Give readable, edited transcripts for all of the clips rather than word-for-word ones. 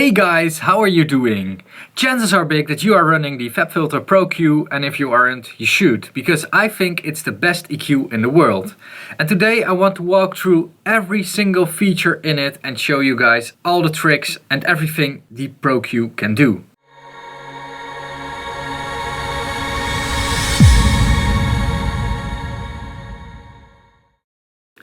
Hey guys, how are you doing? Chances are big that you are running the Fabfilter Pro Q, and if you aren't, you should, because I think it's the best EQ in the world. And today I want to walk through every single feature in it and show you guys all the tricks and everything the Pro Q can do.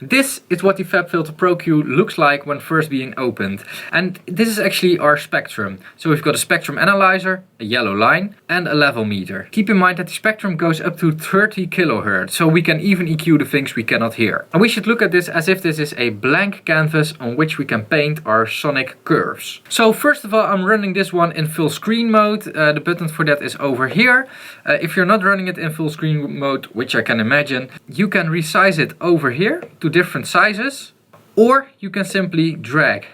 This is what the Fabfilter Pro Q looks like when first being opened. And this is actually our spectrum. So we've got a spectrum analyzer, a yellow line and a level meter. Keep in mind that the spectrum goes up to 30 kHz, so we can even EQ the things we cannot hear. And we should look at this as if this is a blank canvas on which we can paint our sonic curves. So first of all, I'm running this one in full screen mode. The button for that is over here. If you're not running it in full screen mode, which I can imagine, you can resize it over here to different sizes, or you can simply drag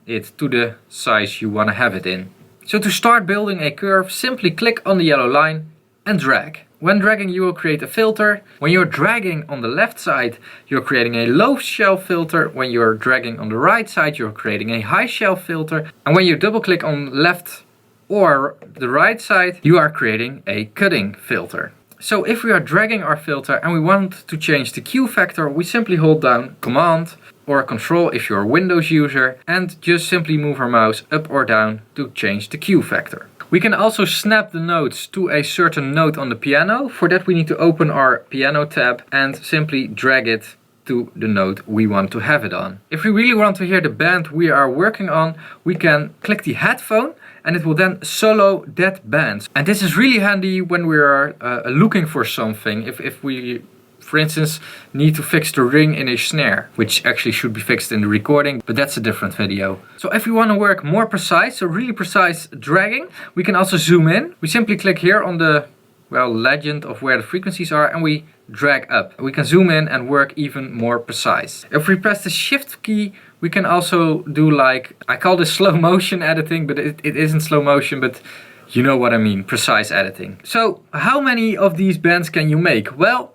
it to the size you want to have it in. So to start building a curve, simply click on the yellow line and drag. When dragging, you will create a filter. When you're dragging on the left side, you're creating a low shelf filter. When you're dragging on the right side, you're creating a high shelf filter. And when you double click on left or the right side, you are creating a cutting filter. So if we are dragging our filter and we want to change the Q factor, we simply hold down Command or Control if you're a Windows user and just simply move our mouse up or down to change the Q factor. We can also snap the notes to a certain note on the piano. For that we need to open our piano tab and simply drag it to the note we want to have it on. If we really want to hear the band we are working on, we can click the headphone and it will then solo that band. And this is really handy when we are looking for something. If we, for instance, need to fix the ring in a snare, which actually should be fixed in the recording, but that's a different video. So if we want to work more precise, so really precise dragging, we can also zoom in. We simply click here on the legend of where the frequencies are and we drag up. We can zoom in and work even more precise. If we press the shift key, we can also do, like, I call this slow motion editing, but it isn't slow motion, but you know what I mean, precise editing. So how many of these bands can you make? Well,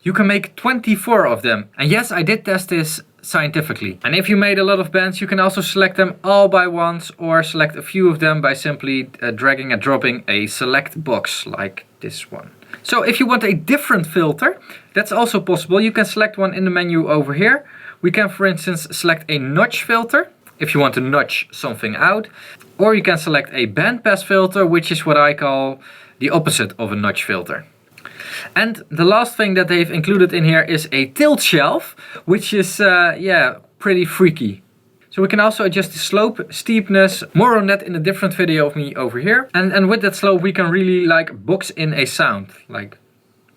you can make 24 of them. And yes, I did test this scientifically. And if you made a lot of bands, you can also select them all by once or select a few of them by simply dragging and dropping a select box like this one. So if you want a different filter, that's also possible. You can select one in the menu over here. We can, for instance, select a notch filter if you want to notch something out. Or you can select a bandpass filter, which is what I call the opposite of a notch filter. And the last thing that they've included in here is a tilt shelf, which is, pretty freaky. So we can also adjust the slope, steepness, more on that in a different video of me over here. And with that slope, we can really box in a sound. Like,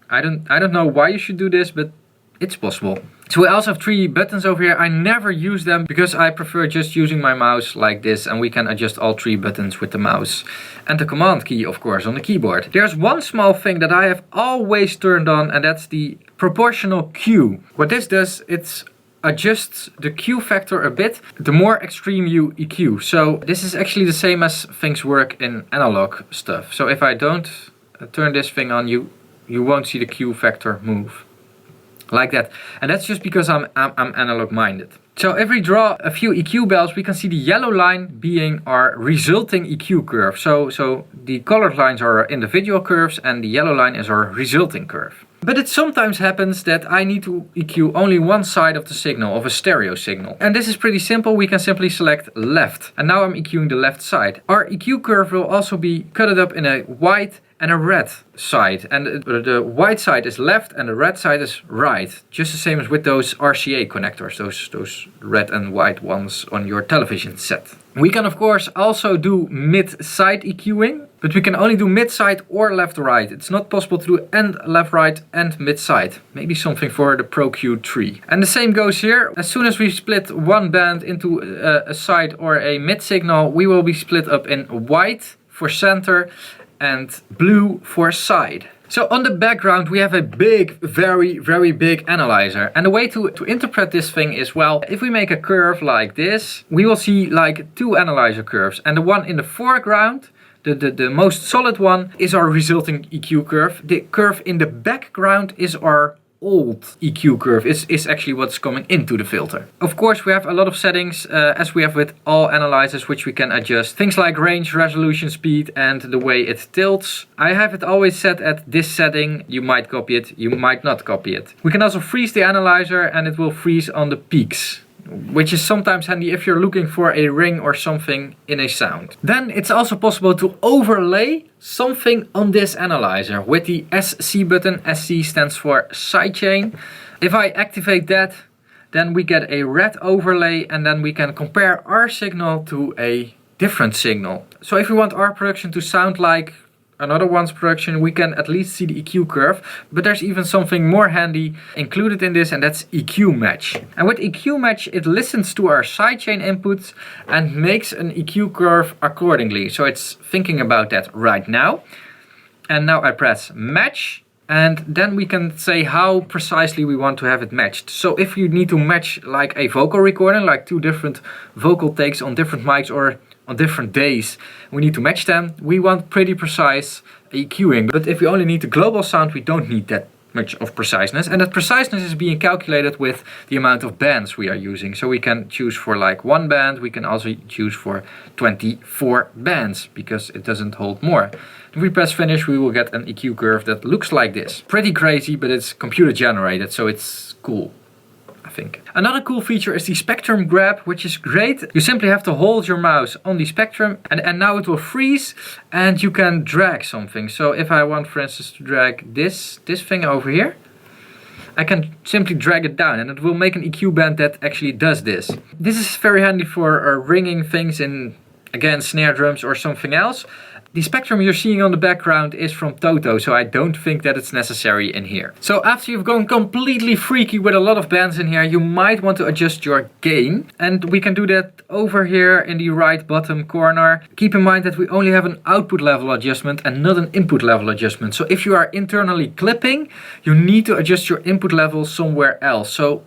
I don't know why you should do this, but it's possible. So we also have 3 buttons over here. I never use them because I prefer just using my mouse like this, and we can adjust all 3 buttons with the mouse. And the command key, of course, on the keyboard. There's one small thing that I have always turned on, and that's the proportional Q. What this does, it adjusts the Q factor a bit the more extreme you EQ. So this is actually the same as things work in analog stuff. So if I don't turn this thing on, you won't see the Q factor move. Like that. And that's just because I'm analog minded. So if we draw a few EQ bells, we can see the yellow line being our resulting EQ curve. So the colored lines are our individual curves and the yellow line is our resulting curve. But it sometimes happens that I need to EQ only one side of the signal, of a stereo signal. And this is pretty simple. We can simply select left. And now I'm EQing the left side. Our EQ curve will also be cut up in a white and a red side. And the white side is left and the red side is right. Just the same as with those RCA connectors, those red and white ones on your television set. We can of course also do mid-side EQing, but we can only do mid-side or left-right. It's not possible to do and left-right and mid-side. Maybe something for the Pro Q3. And the same goes here. As soon as we split one band into a side or a mid signal, we will be split up in white for center and blue for side. So on the background we have a big, very big analyzer. And the way to interpret this thing is, well, if we make a curve like this, we will see like 2 analyzer curves. And the one in the foreground, the most solid one, is our resulting EQ curve. The curve in the background is our old EQ curve is actually what's coming into the filter. Of course, we have a lot of settings as we have with all analyzers, which we can adjust. Things like range, resolution, speed, and the way it tilts. I have it always set at this setting. You might copy it, you might not copy it. We can also freeze the analyzer and it will freeze on the peaks, which is sometimes handy if you're looking for a ring or something in a sound. Then it's also possible to overlay something on this analyzer with the SC button. SC stands for sidechain. If I activate that, then we get a red overlay and then we can compare our signal to a different signal. So if we want our production to sound like another one's production, we can at least see the EQ curve, but there's even something more handy included in this, and that's EQ match. And with EQ match, it listens to our sidechain inputs and makes an EQ curve accordingly. So it's thinking about that right now. And now I press match, and then we can say how precisely we want to have it matched. So if you need to match like a vocal recording, like 2 different vocal takes on different mics or on different days, we need to match them. We want pretty precise EQing, but if we only need the global sound, we don't need that much of preciseness. And that preciseness is being calculated with the amount of bands we are using. So we can choose for like 1 band, we can also choose for 24 bands, because it doesn't hold more. If we press finish, we will get an EQ curve that looks like this. Pretty crazy, but it's computer generated, so it's cool, I think. Another cool feature is the spectrum grab, which is great. You simply have to hold your mouse on the spectrum and now it will freeze and you can drag something. So if I want, for instance, to drag this thing over here, I can simply drag it down and it will make an EQ band that actually does this. This is very handy for ringing things in, again, snare drums or something else. The spectrum you're seeing on the background is from Toto, so I don't think that it's necessary in here. So after you've gone completely freaky with a lot of bands in here, you might want to adjust your gain. And we can do that over here in the right bottom corner. Keep in mind that we only have an output level adjustment and not an input level adjustment. So if you are internally clipping, you need to adjust your input level somewhere else. So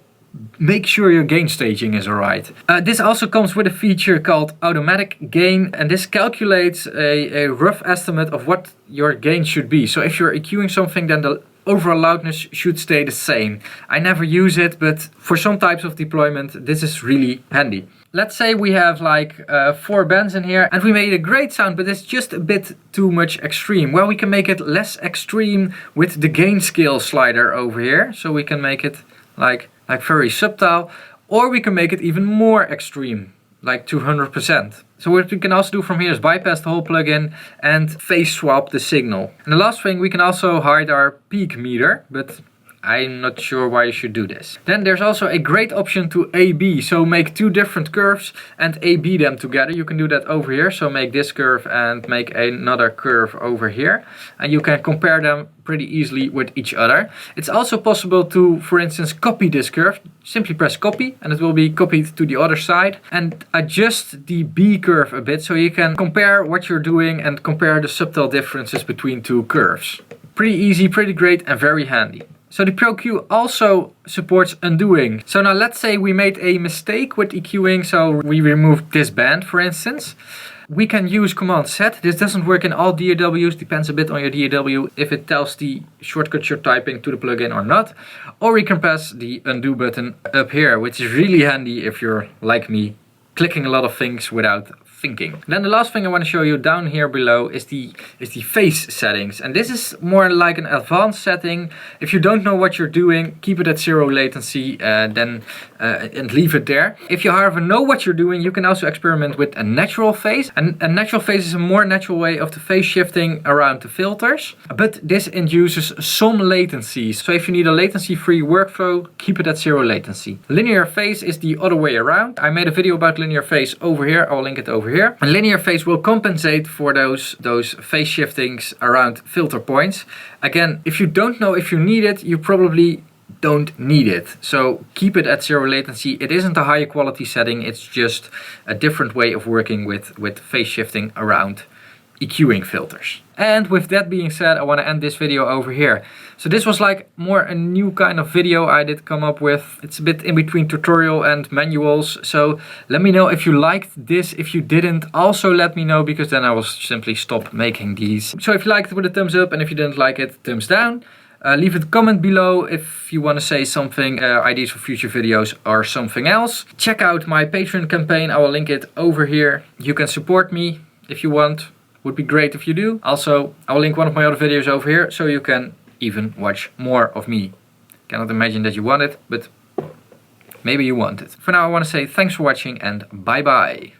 make sure your gain staging is alright. This also comes with a feature called automatic gain, and this calculates a rough estimate of what your gain should be. So if you're EQing something, then the overall loudness should stay the same. I never use it, but for some types of deployment this is really handy. Let's say we have like 4 bands in here and we made a great sound, but it's just a bit too much extreme. Well, we can make it less extreme with the gain scale slider over here. So we can make it like very subtle, or we can make it even more extreme, like 200%. So what we can also do from here is bypass the whole plugin and phase swap the signal. And the last thing, we can also hide our peak meter, but I'm not sure why you should do this. Then there's also a great option to A/B, so make 2 different curves and A/B them together. You can do that over here, so make this curve and make another curve over here. And you can compare them pretty easily with each other. It's also possible to, for instance, copy this curve. Simply press copy and it will be copied to the other side, and adjust the B curve a bit so you can compare what you're doing and compare the subtle differences between 2 curves. Pretty easy, pretty great, and very handy. So the ProQ also supports undoing. So now let's say we made a mistake with EQing, so we removed this band, for instance. We can use Command Z. This doesn't work in all DAWs, depends a bit on your DAW if it tells the shortcut you're typing to the plugin or not. Or we can press the undo button up here, which is really handy if you're like me, clicking a lot of things without thinking. Then the last thing I want to show you down here below is the phase settings, and this is more like an advanced setting. If you don't know what you're doing, keep it at 0 latency and leave it there. If you however know what you're doing, you can also experiment with a natural phase, and a natural phase is a more natural way of the phase shifting around the filters, but this induces some latency. So if you need a latency free workflow, keep it at 0 latency. Linear phase is the other way around. I made a video about linear phase over here, I'll link it over here. A linear phase will compensate for those phase shiftings around filter points. Again, if you don't know if you need it, you probably don't need it. So keep it at 0 latency. It isn't a higher quality setting, it's just a different way of working with phase shifting around EQing filters. And with that being said, I want to end this video over here. So this was like more a new kind of video I did come up with. It's a bit in between tutorial and manuals. So let me know if you liked this. If you didn't, also let me know, because then I will simply stop making these. So if you liked it, with a thumbs up, and if you didn't like it, thumbs down. Leave a comment below if you want to say something, ideas for future videos or something else. Check out my Patreon campaign, I will link it over here. You can support me if you want, would be great if you do. Also, I will link one of my other videos over here so you can even watch more of me. Cannot imagine that you want it, but maybe you want it. For now I want to say thanks for watching and bye bye.